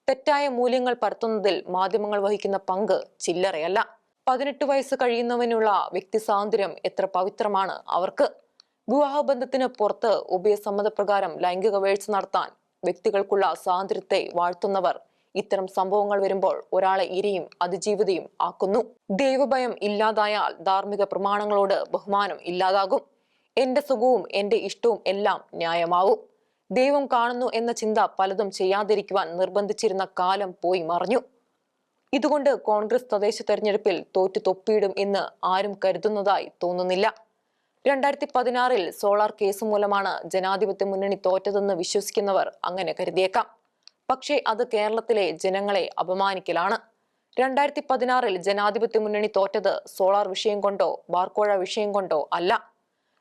A: തെറ്റായ മൂല്യങ്ങൾ പരത്തുന്നതിൽ മാധ്യമങ്ങൾ വഹിക്കുന്ന പങ്ക് ചില്ലറയല്ല. 18 വയസ്സ് കഴിയുന്നവനുള്ള വ്യക്തി സ്വാതന്ത്ര്യം എത്ര പവിത്രമാണ് അവർക്ക്. വിവാഹബന്ധത്തിന് പുറത്ത് ഉഭയസമ്മതപ്രകാരം ലൈംഗിക വീഴ്ച നടത്താൻ വ്യക്തികൾക്കുള്ള സ്വാതന്ത്ര്യത്തെ വാഴ്ത്തുന്നവർ ഇത്തരം സംഭവങ്ങൾ വരുമ്പോൾ ഒരാളെ ഇരയും അതിജീവിതയും ആക്കുന്നു. ദൈവഭയം ഇല്ലാതായാൽ ധാർമ്മിക പ്രമാണങ്ങളോട് ബഹുമാനം ഇല്ലാതാകും. എന്റെ സുഖവും എന്റെ ഇഷ്ടവും എല്ലാം ന്യായമാവും. ദൈവം കാണുന്നു എന്ന ചിന്ത പലതും ചെയ്യാതിരിക്കുവാൻ നിർബന്ധിച്ചിരുന്ന കാലം പോയി മറഞ്ഞു. ഇതുകൊണ്ട് കോൺഗ്രസ് തദ്ദേശ തെരഞ്ഞെടുപ്പിൽ തോറ്റു തൊപ്പിയിടും എന്ന് ആരും കരുതുന്നതായി തോന്നുന്നില്ല. 2016 സോളാർ കേസ് മൂലമാണ് ജനാധിപത്യ മുന്നണി തോറ്റതെന്ന് വിശ്വസിക്കുന്നവർ അങ്ങനെ കരുതിയേക്കാം. പക്ഷേ അത് കേരളത്തിലെ ജനങ്ങളെ അപമാനിക്കലാണ്. 2016 ജനാധിപത്യ മുന്നണി തോറ്റത് സോളാർ വിഷയം കൊണ്ടോ ബാർക്കോഴ വിഷയം കൊണ്ടോ അല്ല.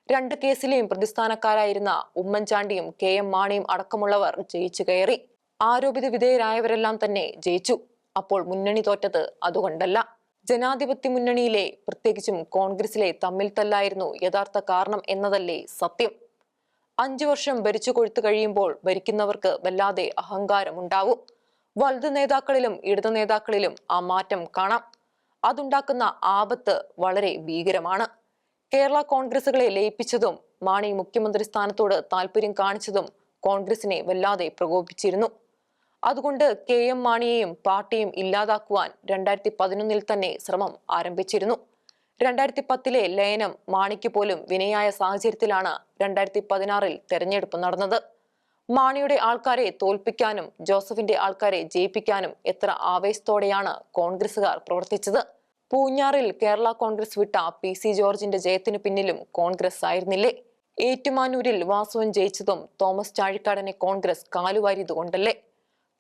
A: 2 കേസിലെയും പ്രതിസ്ഥാനക്കാരായിരുന്ന ഉമ്മൻചാണ്ടിയും KM മാണിയും അടക്കമുള്ളവർ ജയിച്ചു കയറി. ആരോപിത വിധേയരായവരെല്ലാം തന്നെ ജയിച്ചു. അപ്പോൾ മുന്നണി തോറ്റത് അതുകൊണ്ടല്ല. ജനാധിപത്യ മുന്നണിയിലെ, പ്രത്യേകിച്ചും കോൺഗ്രസിലെ തമ്മിൽ തല്ലായിരുന്നു യഥാർത്ഥ കാരണം എന്നതല്ലേ സത്യം. 5 വർഷം ഭരിച്ചു കൊഴുത്തു കഴിയുമ്പോൾ ഭരിക്കുന്നവർക്ക് വല്ലാതെ അഹങ്കാരമുണ്ടാവും. വലതു നേതാക്കളിലും ഇടതു നേതാക്കളിലും ആ മാറ്റം കാണാം. അതുണ്ടാക്കുന്ന ആപത്ത് വളരെ ഭീകരമാണ്. കേരള കോൺഗ്രസുകളെ ലയിപ്പിച്ചതും മാണി മുഖ്യമന്ത്രി സ്ഥാനത്തോട് താല്പര്യം കാണിച്ചതും കോൺഗ്രസിനെ വല്ലാതെ പ്രകോപിച്ചിരുന്നു. അതുകൊണ്ട് KM മാണിയെയും പാർട്ടിയും ഇല്ലാതാക്കുവാൻ 2011 തന്നെ ശ്രമം ആരംഭിച്ചിരുന്നു. 2010 ലയനം മാണിക്ക് പോലും വിനയായ സാഹചര്യത്തിലാണ് 2016 തെരഞ്ഞെടുപ്പ് നടന്നത്. മാണിയുടെ ആൾക്കാരെ തോൽപ്പിക്കാനും ജോസഫിന്റെ ആൾക്കാരെ ജയിപ്പിക്കാനും എത്ര ആവേശത്തോടെയാണ് കോൺഗ്രസുകാർ പ്രവർത്തിച്ചത്. പൂഞ്ഞാറിൽ കേരള കോൺഗ്രസ് വിട്ട PC ജോർജിന്റെ ജയത്തിനു പിന്നിലും കോൺഗ്രസ് ആയിരുന്നില്ലേ? ഏറ്റുമാനൂരിൽ വാസുവൻ ജയിച്ചതും തോമസ് ചാഴിക്കാടനെ കോൺഗ്രസ് കാലുവാരിയതുകൊണ്ടല്ലേ?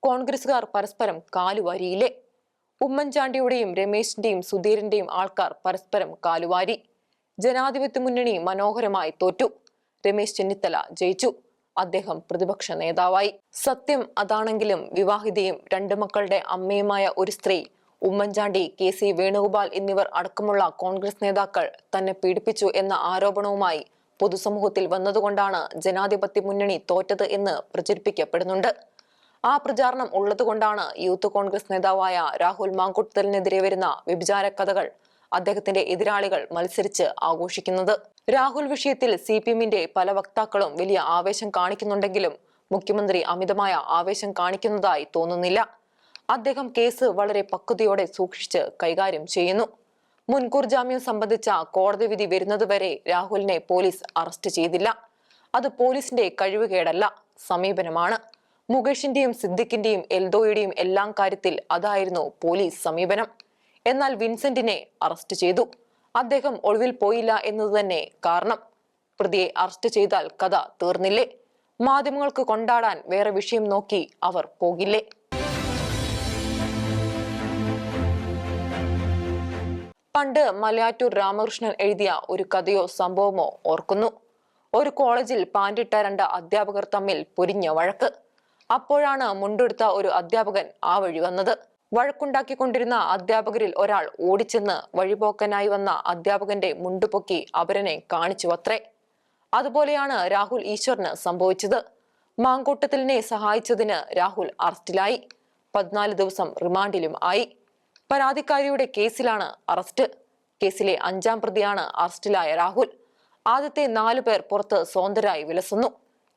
A: കോൺഗ്രസുകാർ പരസ്പരം കാലുവാരിയില്ലേ? ഉമ്മൻചാണ്ടിയുടെയും രമേശിന്റെയും സുധീരന്റെയും ആൾക്കാർ പരസ്പരം കാലുവാരി. ജനാധിപത്യ മുന്നണി മനോഹരമായി തോറ്റു. രമേശ് ചെന്നിത്തല ജയിച്ചു. അദ്ദേഹം പ്രതിപക്ഷ നേതാവായി. സത്യം അതാണെങ്കിലും വിവാഹിതയും 2 മക്കളുടെ അമ്മയുമായ ഒരു സ്ത്രീ, ഉമ്മൻചാണ്ടി, KC വേണുഗോപാൽ എന്നിവർ അടക്കമുള്ള കോൺഗ്രസ് നേതാക്കൾ തന്നെ പീഡിപ്പിച്ചു എന്ന ആരോപണവുമായി പൊതുസമൂഹത്തിൽ വന്നതുകൊണ്ടാണ് ജനാധിപത്യ മുന്നണി തോറ്റത് എന്ന് പ്രചരിപ്പിക്കപ്പെടുന്നുണ്ട്. ആ പ്രചാരണം ഉള്ളതുകൊണ്ടാണ് യൂത്ത് കോൺഗ്രസ് നേതാവായ രാഹുൽ മാങ്കൂട്ടത്തിനെതിരെ വരുന്ന വ്യഭിചാര കഥകൾ അദ്ദേഹത്തിന്റെ എതിരാളികൾ മത്സരിച്ച് ആഘോഷിക്കുന്നത്. രാഹുൽ വിഷയത്തിൽ CPMന്റെ പല വക്താക്കളും വലിയ ആവേശം കാണിക്കുന്നുണ്ടെങ്കിലും മുഖ്യമന്ത്രി അമിതമായ ആവേശം കാണിക്കുന്നതായി തോന്നുന്നില്ല. അദ്ദേഹം കേസ് വളരെ പക്വതയോടെ സൂക്ഷിച്ച് കൈകാര്യം ചെയ്യുന്നു. മുൻകൂർ ജാമ്യം സംബന്ധിച്ച കോടതി വിധി വരുന്നതുവരെ രാഹുലിനെ പോലീസ് അറസ്റ്റ് ചെയ്തില്ല. അത് പോലീസിന്റെ കഴിവുകേടല്ല, സമീപനമാണ്. മുകേഷിന്റെയും സിദ്ദിഖിന്റെയും എൽദോയുടെയും എല്ലാം കാര്യത്തിൽ അതായിരുന്നു പോലീസ് സമീപനം. എന്നാൽ വിൻസെന്റിനെ അറസ്റ്റ് ചെയ്തു. അദ്ദേഹം ഒളിവിൽ പോയില്ല എന്നത് തന്നെ കാരണം. പ്രതിയെ അറസ്റ്റ് ചെയ്താൽ കഥ തീർന്നില്ലേ? മാധ്യമങ്ങൾക്ക് കൊണ്ടാടാൻ വേറെ വിഷയം നോക്കി അവർ പോകില്ലേ? പണ്ട് മലയാറ്റൂർ രാമകൃഷ്ണൻ എഴുതിയ ഒരു കഥയോ സംഭവമോ ഓർക്കുന്നു. ഒരു കോളേജിൽ പാൻറിട്ട 2 അധ്യാപകർ തമ്മിൽ പൊരിഞ്ഞ വഴക്ക്. അപ്പോഴാണ് മുണ്ടെടുത്ത ഒരു അധ്യാപകൻ ആ വഴി വന്നത്. വഴക്കുണ്ടാക്കിക്കൊണ്ടിരുന്ന അധ്യാപകരിൽ ഒരാൾ ഓടിച്ചെന്ന് വഴിപോക്കനായി വന്ന അധ്യാപകന്റെ മുണ്ടുപൊക്കി അപരനെ കാണിച്ചു അത്രേ. അതുപോലെയാണ് രാഹുൽ ഈശ്വറിന് സംഭവിച്ചത്. മാങ്കൂട്ടത്തിലിനെ സഹായിച്ചതിന് രാഹുൽ അറസ്റ്റിലായി. 14 ദിവസം റിമാൻഡിലും ആയി. പരാതിക്കാരിയുടെ കേസിലാണ് അറസ്റ്റ്. കേസിലെ 5ാം പ്രതിയാണ് അറസ്റ്റിലായ രാഹുൽ. ആദ്യത്തെ 4 പേർ പുറത്ത് സ്വതന്ത്രരായി വിലസുന്നു.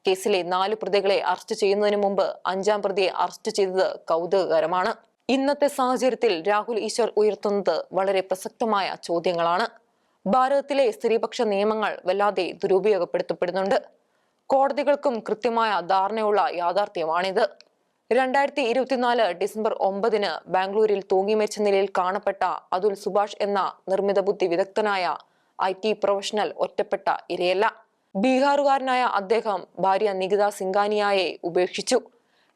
A: കേസിലെ 4 പ്രതികളെ അറസ്റ്റ് ചെയ്യുന്നതിന് മുമ്പ് 5ാം പ്രതിയെ അറസ്റ്റ് ചെയ്തത് കൗതുകകരമാണ്. ഇന്നത്തെ സാഹചര്യത്തിൽ രാഹുൽ ഈശ്വർ ഉയർത്തുന്നത് വളരെ പ്രസക്തമായ ചോദ്യങ്ങളാണ്. ഭാരതത്തിലെ സ്ത്രീപക്ഷ നിയമങ്ങൾ വല്ലാതെ ദുരുപയോഗപ്പെടുത്തപ്പെടുന്നുണ്ട്. കോടതികൾക്കും കൃത്യമായ ധാരണയുള്ള യാഥാർത്ഥ്യമാണിത്. 2024 ഡിസംബർ 9 ബാംഗ്ലൂരിൽ തൂങ്ങിമരിച്ച നിലയിൽ കാണപ്പെട്ട അതുൽ സുഭാഷ് എന്ന നിർമ്മിത ബുദ്ധി വിദഗ്ധനായ IT പ്രൊഫഷണൽ ഒറ്റപ്പെട്ട ഇരയല്ല. ബീഹാറുകാരനായ അദ്ദേഹം ഭാര്യ നികിത സിംഗാനിയായെ ഉപേക്ഷിച്ചു.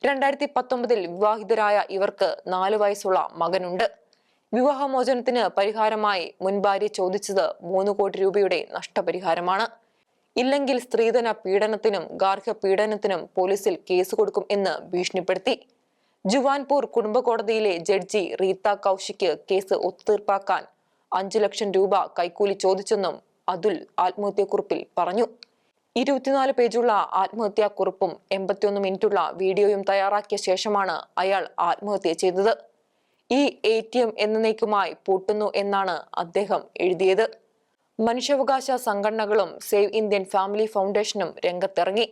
A: 2019 വിവാഹിതരായ ഇവർക്ക് 4 വയസ്സുള്ള മകനുണ്ട്. വിവാഹമോചനത്തിന് പരിഹാരമായി മുൻ ഭാര്യ ചോദിച്ചത് 3 കോടി രൂപയുടെ നഷ്ടപരിഹാരമാണ്. ഇല്ലെങ്കിൽ സ്ത്രീധന പീഡനത്തിനും ഗാർഹിക പീഡനത്തിനും പോലീസിൽ കേസ് കൊടുക്കും എന്ന് ഭീഷണിപ്പെടുത്തി. ജുവാൻപൂർ കുടുംബ കോടതിയിലെ ജഡ്ജി റീത്ത കൗശിക്ക് കേസ് ഒത്തുതീർപ്പാക്കാൻ 5 ലക്ഷം രൂപ കൈക്കൂലി ചോദിച്ചെന്നും അതുൽ ആത്മഹത്യാക്കുറിപ്പിൽ പറഞ്ഞു. 24 പേജുള്ള ആത്മഹത്യാക്കുറിപ്പും 81 മിനിറ്റുള്ള വീഡിയോയും തയ്യാറാക്കിയ ശേഷമാണ് അയാൾ ആത്മഹത്യ ചെയ്തത്. ഈ ATM എന്നേക്കുമായി പൂട്ടുന്നു എന്നാണ് അദ്ദേഹം എഴുതിയത്. മനുഷ്യാവകാശ സംഘടനകളും സേവ് ഇന്ത്യൻ ഫാമിലി ഫൗണ്ടേഷനും രംഗത്തിറങ്ങി.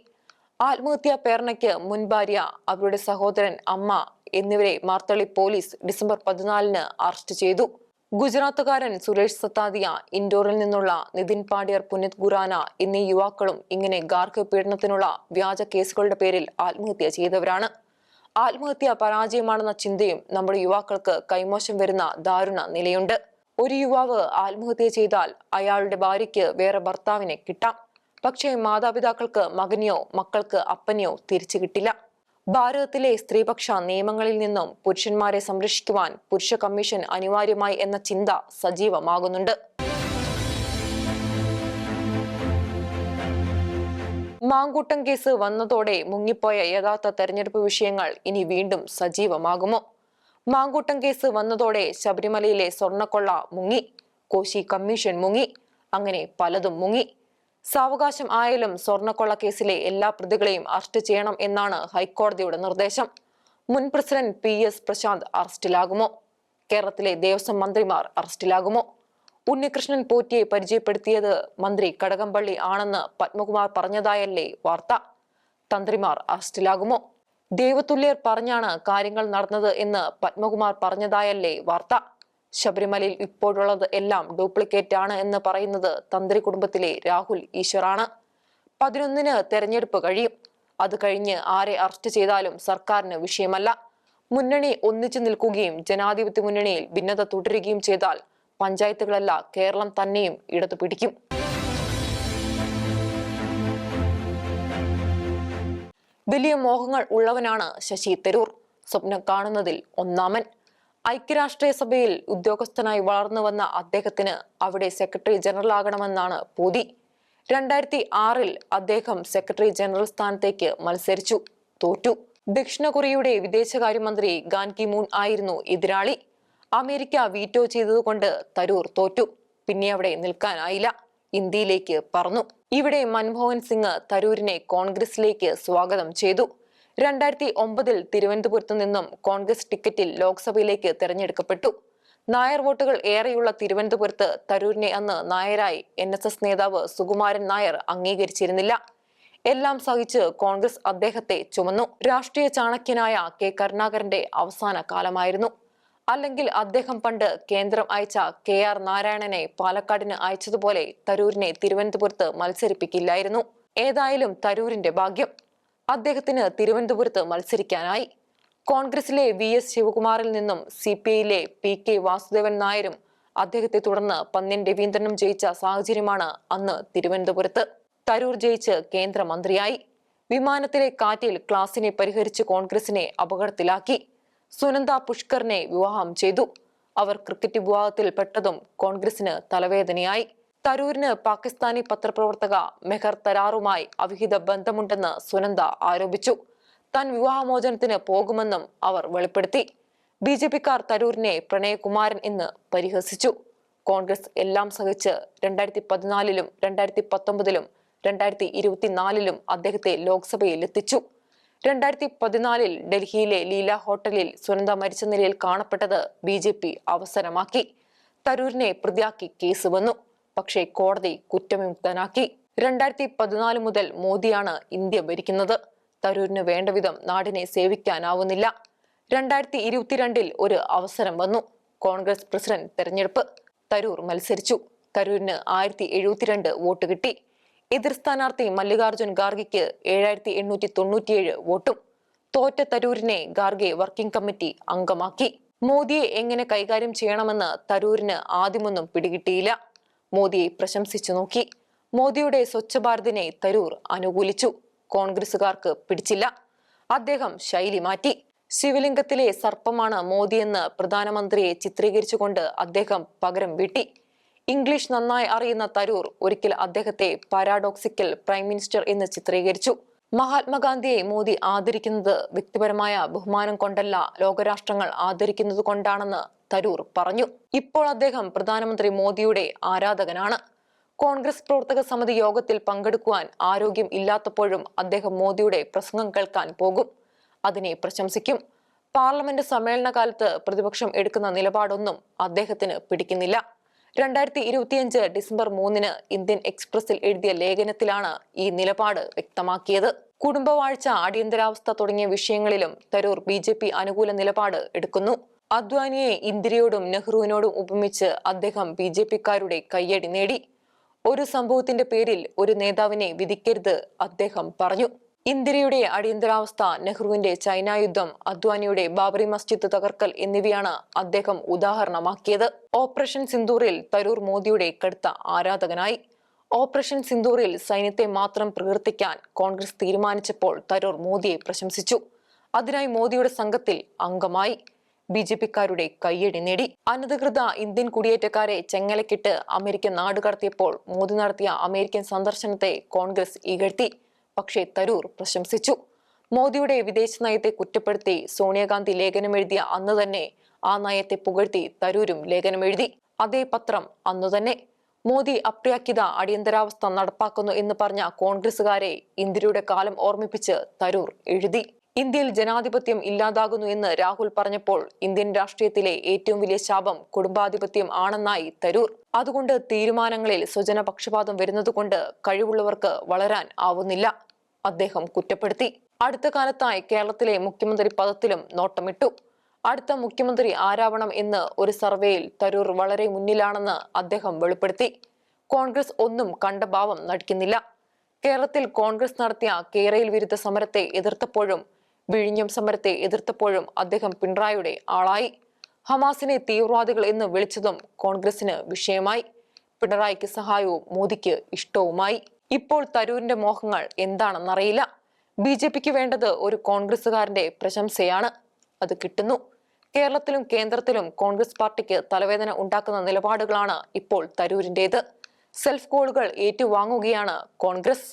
A: ആത്മഹത്യാ പ്രേരണയ്ക്ക് മുൻ ഭാര്യ, അവരുടെ സഹോദരൻ, അമ്മ എന്നിവരെ മാർത്തളി പോലീസ് ഡിസംബർ 14 അറസ്റ്റ് ചെയ്തു. ഗുജറാത്തുകാരൻ സുരേഷ് സത്താദിയ, ഇൻഡോറിൽ നിന്നുള്ള നിതിൻ പാടിയർ, പുനിത് ഗുറാന എന്നീ യുവാക്കളും ഇങ്ങനെ ഗാർഹിക പീഡനത്തിനുള്ള വ്യാജ കേസുകളുടെ പേരിൽ ആത്മഹത്യ ചെയ്തവരാണ്. ആത്മഹത്യ പരാജയമാണെന്ന ചിന്തയും നമ്മുടെ യുവാക്കൾക്ക് കൈമോശം വരുന്ന ദാരുണ നിലയുണ്ട്. ഒരു യുവാവ് ആത്മഹത്യ ചെയ്താൽ അയാളുടെ ഭാര്യയ്ക്ക് വേറെ ഭർത്താവിനെ കിട്ടാം. പക്ഷേ മാതാപിതാക്കൾക്ക് മകനെയോ മക്കൾക്ക് അപ്പനെയോ തിരിച്ചു കിട്ടില്ല. ഭാരതത്തിലെ സ്ത്രീപക്ഷ നിയമങ്ങളിൽ നിന്നും പുരുഷന്മാരെ സംരക്ഷിക്കുവാൻ പുരുഷ കമ്മീഷൻ അനിവാര്യമായി എന്ന ചിന്ത സജീവമാകുന്നുണ്ട്. മാങ്കൂട്ടം കേസ് വന്നതോടെ മുങ്ങിപ്പോയ യഥാർത്ഥ തെരഞ്ഞെടുപ്പ് വിഷയങ്ങൾ ഇനി വീണ്ടും സജീവമാകുമോ? മാങ്കൂട്ടം കേസ് വന്നതോടെ ശബരിമലയിലെ സ്വർണ്ണക്കൊള്ള മുങ്ങി, കോശി കമ്മീഷൻ മുങ്ങി, അങ്ങനെ പലതും മുങ്ങി. സാവകാശം ആയാലും സ്വർണ്ണക്കൊള്ള കേസിലെ എല്ലാ പ്രതികളെയും അറസ്റ്റ് ചെയ്യണം എന്നാണ് ഹൈക്കോടതിയുടെ നിർദ്ദേശം. മുൻ പ്രസിഡന്റ് PS പ്രശാന്ത് അറസ്റ്റിലാകുമോ? കേരളത്തിലെ ദേവസ്വം മന്ത്രിമാർ അറസ്റ്റിലാകുമോ? ഉണ്ണികൃഷ്ണൻ പോറ്റിയെ പരിചയപ്പെടുത്തിയത് മന്ത്രി കടകംപള്ളി ആണെന്ന് പത്മകുമാർ പറഞ്ഞതായല്ലേ വാർത്ത. തന്ത്രിമാർ അറസ്റ്റിലാകുമോ? ദൈവതുല്യർ പറഞ്ഞാണ് കാര്യങ്ങൾ നടന്നത് എന്ന് പത്മകുമാർ പറഞ്ഞതായല്ലേ വാർത്ത. ശബരിമലയിൽ ഇപ്പോഴുള്ളത് എല്ലാം ഡ്യൂപ്ലിക്കേറ്റ് ആണ് എന്ന് പറയുന്നത് തന്ത്രി കുടുംബത്തിലെ രാഹുൽ ഈശ്വറാണ്. 11-ന് തെരഞ്ഞെടുപ്പ് കഴിയും. അത് കഴിഞ്ഞ് ആരെ അറസ്റ്റ് ചെയ്താലും സർക്കാരിന് വിഷയമല്ല. മുന്നണി ഒന്നിച്ചു നിൽക്കുകയും ജനാധിപത്യ മുന്നണിയിൽ ഭിന്നത തുടരുകയും ചെയ്താൽ പഞ്ചായത്തുകളല്ല കേരളം തന്നെയും ഇടതു പിടിക്കും. വലിയ മോഹങ്ങൾ ഉള്ളവനാണ് ശശി തരൂർ. സ്വപ്നം കാണുന്നതിൽ ഒന്നാമൻ. ഐക്യരാഷ്ട്രീയ സഭയിൽ ഉദ്യോഗസ്ഥനായി വളർന്നു വന്ന അദ്ദേഹത്തിന് അവിടെ സെക്രട്ടറി ജനറൽ ആകണമെന്നാണ് പൂതി. 2006-ൽ അദ്ദേഹം സെക്രട്ടറി ജനറൽ സ്ഥാനത്തേക്ക് മത്സരിച്ചു, തോറ്റു. ദക്ഷിണ കൊറിയയുടെ വിദേശകാര്യമന്ത്രി ഗാൻ കി മൂൺ ആയിരുന്നു എതിരാളി. അമേരിക്ക വീറ്റോ ചെയ്തതുകൊണ്ട് തരൂർ തോറ്റു. പിന്നെ അവിടെ നിൽക്കാനായില്ല, ഇന്ത്യയിലേക്ക് പറന്നു. ഇവിടെ മൻമോഹൻ സിംഗ് തരൂരിനെ കോൺഗ്രസിലേക്ക് സ്വാഗതം ചെയ്തു. 2009-ൽ തിരുവനന്തപുരത്തു നിന്നും കോൺഗ്രസ് ടിക്കറ്റിൽ ലോക്സഭയിലേക്ക് തെരഞ്ഞെടുക്കപ്പെട്ടു. നായർ വോട്ടുകൾ ഏറെയുള്ള തിരുവനന്തപുരത്ത് തരൂരിനെ അന്ന് നായരായി NSS നേതാവ് സുകുമാരൻ നായർ അംഗീകരിച്ചിരുന്നില്ല. എല്ലാം സഹിച്ച് കോൺഗ്രസ് അദ്ദേഹത്തെ ചുമന്നു. രാഷ്ട്രീയ ചാണക്യനായ കെ കരുണാകരന്റെ അവസാന കാലമായിരുന്നു. അല്ലെങ്കിൽ അദ്ദേഹം പണ്ട് കേന്ദ്രം അയച്ച KR നാരായണനെ പാലക്കാടിന് അയച്ചതുപോലെ തരൂരിനെ തിരുവനന്തപുരത്ത് മത്സരിപ്പിക്കില്ലായിരുന്നു. ഏതായാലും തരൂരിന്റെ ഭാഗ്യം, അദ്ദേഹത്തിന് തിരുവനന്തപുരത്ത് മത്സരിക്കാനായി. കോൺഗ്രസിലെ VS ശിവകുമാറിൽ നിന്നും CPIയിലെ PK വാസുദേവൻ നായരും അദ്ദേഹത്തെ തുടർന്ന് പന്ന്യൻ രവീന്ദ്രനും ജയിച്ച സാഹചര്യമാണ് അന്ന് തിരുവനന്തപുരത്ത്. തരൂർ ജയിച്ച് കേന്ദ്രമന്ത്രിയായി. വിമാനത്തിലെ കാറ്റിൽ ക്ലാസിനെ പരിഹരിച്ച് കോൺഗ്രസിനെ അപകടത്തിലാക്കി. സുനന്ദ പുഷ്കറിനെ വിവാഹം ചെയ്തു. അവർ ക്രിക്കറ്റ് വിവാഹത്തിൽ പെട്ടതും കോൺഗ്രസിന് തലവേദനയായി. തരൂരിന് പാകിസ്ഥാനി പത്രപ്രവർത്തക മെഹർ തരാറുമായി അവിഹിത ബന്ധമുണ്ടെന്ന് സുനന്ദ ആരോപിച്ചു. താൻ വിവാഹമോചനത്തിന് പോകുമെന്നും അവർ വെളിപ്പെടുത്തി. BJPക്കാർ തരൂരിനെ പ്രണയകുമാരൻ എന്ന് പരിഹസിച്ചു. കോൺഗ്രസ് എല്ലാം സഹിച്ച് 2014-ലും 2019-ലും 2024-ലും അദ്ദേഹത്തെ ലോക്സഭയിൽ എത്തിച്ചു. 2014-ൽ ഡൽഹിയിലെ ലീല ഹോട്ടലിൽ സുനന്ദ മരിച്ച നിലയിൽ കാണപ്പെട്ടത് BJP അവസരമാക്കി. തരൂരിനെ പ്രതിയാക്കി കേസ് വന്നു. പക്ഷേ കോടതി കുറ്റവിമുക്തനാക്കി. 2014 മുതൽ മോദിയാണ് ഇന്ത്യ ഭരിക്കുന്നത്. തരൂരിന് വേണ്ട വിധം നാടിനെ സേവിക്കാനാവുന്നില്ല. 2022-ൽ ഒരു അവസരം വന്നു. കോൺഗ്രസ് പ്രസിഡന്റ് തെരഞ്ഞെടുപ്പ്. തരൂർ മത്സരിച്ചു. തരൂരിന് 1072 വോട്ട് കിട്ടി. എതിർ സ്ഥാനാർത്ഥി മല്ലികാർജുൻ ഖാർഗെക്ക് 7897 വോട്ടും. തോറ്റ തരൂരിനെ ഖാർഗെ വർക്കിംഗ് കമ്മിറ്റി അംഗമാക്കി. മോദിയെ എങ്ങനെ കൈകാര്യം ചെയ്യണമെന്ന് തരൂരിന് ആദ്യമൊന്നും പിടികിട്ടിയില്ല. മോദിയെ പ്രശംസിച്ചു നോക്കി. മോദിയുടെ സ്വച്ഛ ഭാരതിനെ തരൂർ അനുകൂലിച്ചു. കോൺഗ്രസുകാർക്ക് പിടിച്ചില്ല. അദ്ദേഹം ശൈലി മാറ്റി. ശിവലിംഗത്തിലെ സർപ്പമാണ് മോദിയെന്ന് പ്രധാനമന്ത്രിയെ ചിത്രീകരിച്ചുകൊണ്ട് അദ്ദേഹം പകരം വീട്ടി. ഇംഗ്ലീഷ് നന്നായി അറിയുന്ന തരൂർ ഒരിക്കൽ അദ്ദേഹത്തെ പാരാഡോക്സിക്കൽ പ്രൈം മിനിസ്റ്റർ എന്ന് ചിത്രീകരിച്ചു. മഹാത്മാഗാന്ധിയെ മോദി ആദരിക്കുന്നത് വ്യക്തിപരമായ ബഹുമാനം കൊണ്ടല്ല, ലോകരാഷ്ട്രങ്ങൾ ആദരിക്കുന്നത് കൊണ്ടാണെന്ന് തരൂർ പറഞ്ഞു. ഇപ്പോൾ അദ്ദേഹം പ്രധാനമന്ത്രി മോദിയുടെ ആരാധകനാണ്. കോൺഗ്രസ് പ്രവർത്തക സമിതി യോഗത്തിൽ പങ്കെടുക്കുവാൻ ആരോഗ്യം ഇല്ലാത്തപ്പോഴും അദ്ദേഹം മോദിയുടെ പ്രസംഗം കേൾക്കാൻ പോകും. അതിനെ പ്രശംസിക്കും. പാർലമെന്റ് സമ്മേളന കാലത്ത് പ്രതിപക്ഷം എടുക്കുന്ന നിലപാടൊന്നും അദ്ദേഹത്തിന് പിടിക്കുന്നില്ല. 2025 ഡിസംബർ 3-ന് ഇന്ത്യൻ എക്സ്പ്രസിൽ എഴുതിയ ലേഖനത്തിലാണ് ഈ നിലപാട് വ്യക്തമാക്കിയത്. കുടുംബവാഴ്ച, അടിയന്തരാവസ്ഥ തുടങ്ങിയ വിഷയങ്ങളിലും തരൂർ BJP അനുകൂല നിലപാട് എടുക്കുന്നു. അദ്വാനിയെ ഇന്ദിരയോടും നെഹ്റുവിനോടും ഉപമിച്ച് അദ്ദേഹം BJPക്കാരുടെ കയ്യടി നേടി. ഒരു സംഭവത്തിന്റെ പേരിൽ ഒരു നേതാവിനെ വിധിക്കരുത്, അദ്ദേഹം പറഞ്ഞു. ഇന്ദിരയുടെ അടിയന്തരാവസ്ഥ, നെഹ്റുവിന്റെ ചൈന യുദ്ധം, അദ്വാനിയുടെ ബാബറി മസ്ജിദ് തകർക്കൽ എന്നിവയാണ് അദ്ദേഹം ഉദാഹരണമാക്കിയത്. ഓപ്പറേഷൻ സിന്ദൂറിൽ തരൂർ മോദിയുടെ കടുത്ത ആരാധകനായി. ഓപ്പറേഷൻ സിന്ദൂറിൽ സൈന്യത്തെ മാത്രം പ്രകീർത്തിക്കാൻ കോൺഗ്രസ് തീരുമാനിച്ചപ്പോൾ തരൂർ മോദിയെ പ്രശംസിച്ചു. അതിനായി മോദിയുടെ സംഘത്തിൽ അംഗമായി. BJPക്കാരുടെ കയ്യടി നേടി. അനധികൃത ഇന്ത്യൻ കുടിയേറ്റക്കാരെ ചെങ്ങലക്കിട്ട് അമേരിക്ക നാടുകടത്തിയപ്പോൾ മോദി നടത്തിയ അമേരിക്കൻ സന്ദർശനത്തെ കോൺഗ്രസ് ഇകഴ്ത്തി. പക്ഷേ തരൂർ പ്രശംസിച്ചു. മോദിയുടെ വിദേശ നയത്തെ കുറ്റപ്പെടുത്തി സോണിയാഗാന്ധി ലേഖനമെഴുതിയ അന്ന് തന്നെ ആ നയത്തെ പുകഴ്ത്തി തരൂരും ലേഖനമെഴുതി. അതേ പത്രം അന്നു തന്നെ മോദി അപ്രഖ്യാപിത അടിയന്തരാവസ്ഥ നടപ്പാക്കുന്നു എന്ന് പറഞ്ഞ കോൺഗ്രസുകാരെ ഇന്ദിരയുടെ കാലം ഓർമ്മിപ്പിച്ച് തരൂർ എഴുതി. ഇന്ത്യയിൽ ജനാധിപത്യം ഇല്ലാതാകുന്നു എന്ന് രാഹുൽ പറഞ്ഞപ്പോൾ ഇന്ത്യൻ രാഷ്ട്രീയത്തിലെ ഏറ്റവും വലിയ ശാപം കുടുംബാധിപത്യം ആണെന്നായി തരൂർ. അതുകൊണ്ട് തീരുമാനങ്ങളിൽ സ്വജനപക്ഷപാതം വരുന്നതുകൊണ്ട് കഴിവുള്ളവർക്ക് വളരാൻ ആവുന്നില്ല, അദ്ദേഹം കുറ്റപ്പെടുത്തി. അടുത്ത കാലത്തായി കേരളത്തിലെ മുഖ്യമന്ത്രി പദത്തിലും നോട്ടമിട്ടു. അടുത്ത മുഖ്യമന്ത്രി ആരാവണം എന്ന് ഒരു സർവേയിൽ തരൂർ വളരെ മുന്നിലാണെന്ന് അദ്ദേഹം വെളിപ്പെടുത്തി. കോൺഗ്രസ് ഒന്നും കണ്ട ഭാവം നടിക്കുന്നില്ല. കേരളത്തിൽ കോൺഗ്രസ് നടത്തിയ കേരയിൽ വിരുദ്ധ സമരത്തെ എതിർത്തപ്പോഴും വിഴിഞ്ഞം സമരത്തെ എതിർത്തപ്പോഴും അദ്ദേഹം പിണറായിയുടെ ആളായി. ഹമാസിനെ തീവ്രവാദികൾ എന്ന് വിളിച്ചതും കോൺഗ്രസിന് വിഷയമായി. പിണറായിക്ക് സഹായവും മോദിക്ക് ഇഷ്ടവുമായി. ഇപ്പോൾ തരൂരിന്റെ മോഹങ്ങൾ എന്താണെന്നറിയില്ല. BJPക്ക് വേണ്ടത് ഒരു കോൺഗ്രസുകാരന്റെ പ്രശംസയാണ്. അത് കിട്ടുന്നു. കേരളത്തിലും കേന്ദ്രത്തിലും കോൺഗ്രസ് പാർട്ടിക്ക് തലവേദന ഉണ്ടാക്കുന്ന നിലപാടുകളാണ് ഇപ്പോൾ തരൂരിന്റേത്. സെൽഫ് ഗോളുകൾ ഏറ്റുവാങ്ങുകയാണ് കോൺഗ്രസ്.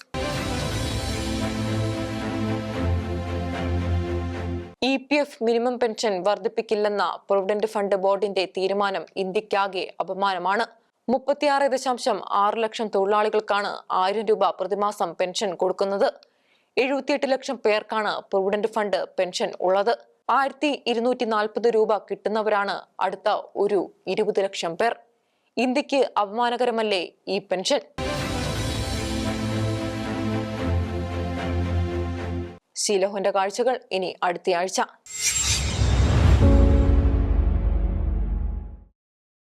A: EPF മിനിമം പെൻഷൻ വർദ്ധിപ്പിക്കില്ലെന്ന പ്രൊവിഡന്റ് ഫണ്ട് ബോർഡിന്റെ തീരുമാനം ഇന്ത്യക്കാകെ അപമാനമാണ്. 36.6 ലക്ഷം തൊഴിലാളികൾക്കാണ് 1000 രൂപ പ്രതിമാസം പെൻഷൻ കൊടുക്കുന്നത്. 78 ലക്ഷം പേർക്കാണ് പ്രൊവിഡന്റ് ഫണ്ട് പെൻഷൻ ഉള്ളത്. 1240 രൂപ കിട്ടുന്നവരാണ് അടുത്ത ഒരു 20 ലക്ഷം പേർ. ഇന്ത്യക്ക് അപമാനകരമല്ലേ ഈ പെൻഷൻ? ശീലഹുവിന്റെ കാഴ്ചകൾ ഇനി അടുത്തയാഴ്ച.